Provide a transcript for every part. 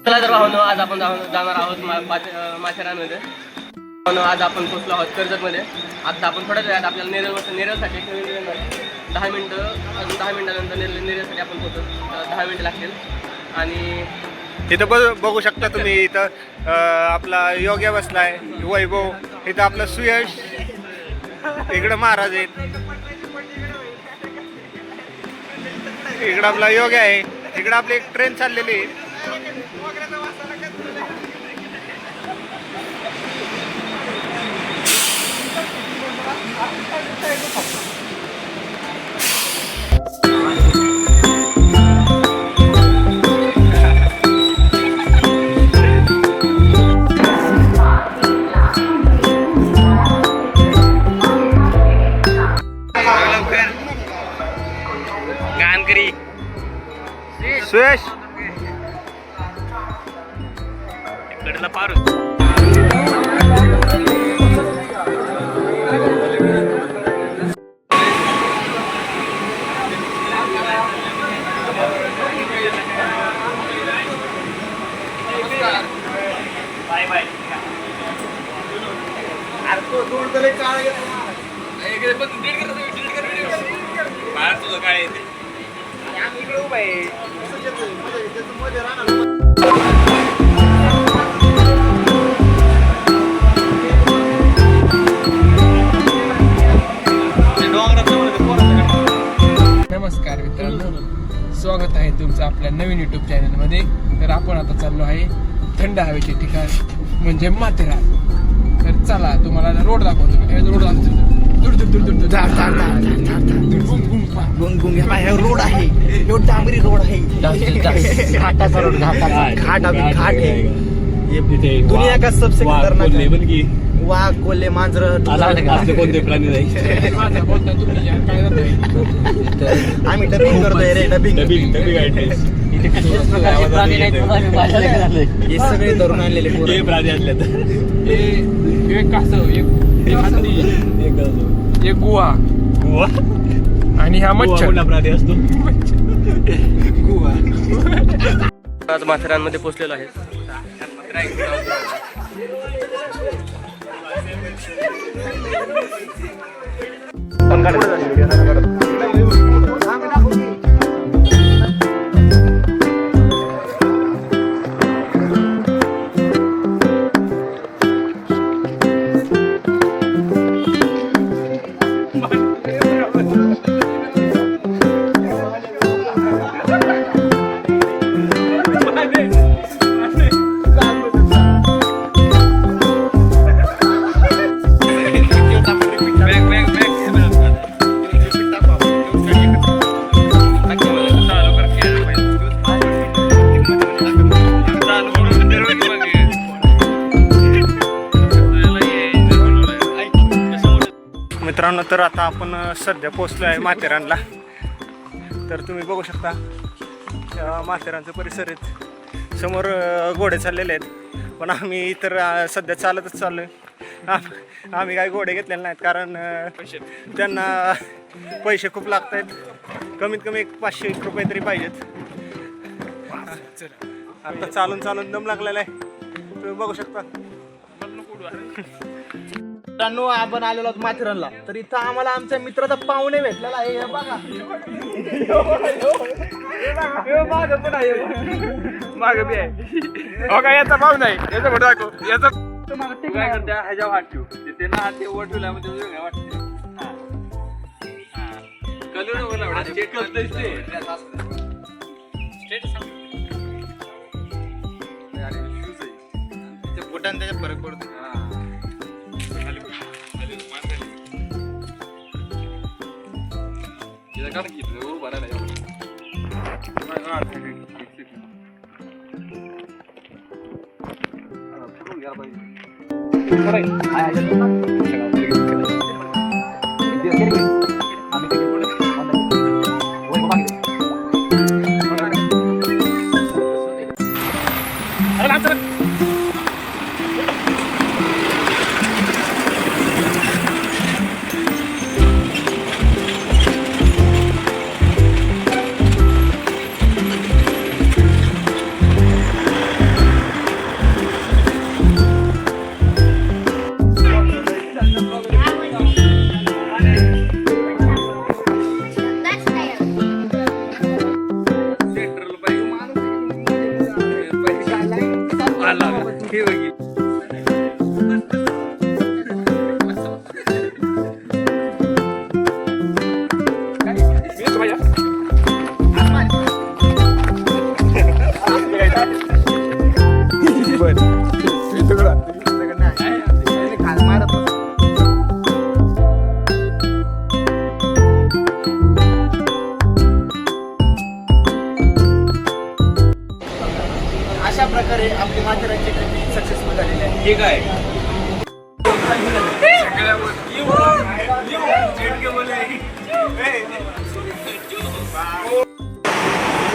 चला तर भावनो, आज आपण जाणार आहोत माथेरानमध्ये. आज आपण पोहोचलो आहोत कर्जतमध्ये. आता आपण थोड्याच वेळात आपल्याला नेरळसाठी 10 मिनटं, अजून 10 मिनटानंतर नेरळसाठी आपण पोहोचू. 10 मिनटं लागतील. आणि इथं बघू शकता तुम्ही, इथं आपला योग्य बसलाय, वैभव, इथं आपलं सुयश, इकडं महाराज आहेत, इकडं आपला योग्य आहे, इकडं आपली एक ट्रेन चाललेली आहे. सुयश इकडला पारू. Bye bye. तुझं काय येते इकडे उभा आहे. नमस्कार मित्रांनो, स्वागत आहे तुमचं आपल्या नवीन युट्यूब चॅनलमध्ये. तर आपण आता चाललो आहे थंड हवेचे ठिकाण म्हणजे माथेरान. तर चला तुम्हाला रोड दाखवतो. रोड दाखवतो. रोड आहे, डांबरी रोड आहे, घाटाचा रोड, घाट आहे. दुनिया का सबसे खतरनाक वाघ, कोल्हे, मांजर, कोणते प्राणी नाही. आम्ही डबिंग करतोय रे, डबिंग. हे सगळे धरून आणलेले प्राणी असले तर एक कासव, एक हत्ती, एक गुहा आणि हा मच्छर प्राणी असतो. गुहा. आज माथेरानमध्ये पोहोचलेलो आहे. मित्रांनो, तर आता आपण सध्या पोचलो आहे माथेरानला. तर तुम्ही बघू शकता माथेरानचं परिसर आहेत. समोर घोडे चाललेले आहेत, पण आम्ही तर सध्या चालतच चाललो आहे. आम्ही काही घोडे घेतलेले नाहीत, कारण त्यांना पैसे खूप लागत आहेत. कमीत कमी 500 रुपये तरी पाहिजेत. आता चालून चालून दम लागलेला आहे, तुम्ही बघू शकता. मित्रांनो, आपण आलेलो आहोत माथेरानला. तर इथं आम्हाला आमच्या मित्राचा पाहुणे भेटलेला आहे. हे बघा, माग बी आहे. हो का, याचा भाव नाही, याचा फोटो दाखव. याचा काय करते ह्याच्यावर हात ठेवू, ते ना हात वर ठेवल्या म्हणजे वेगळं वाटते. कलर बोला चेक करतोय ते बोटाने त्याच्यात फरक पडतो. हे बघी. अशा प्रकारे आपली माथेरानची ट्रिप सक्सेसफुल झालेली आहे. ठीक आहे.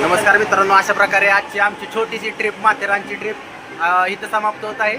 नमस्कार मित्रांनो, अशा प्रकारे आजची आमची छोटीशी ट्रिप माथेरानची ट्रिप इथं समाप्त होत आहे.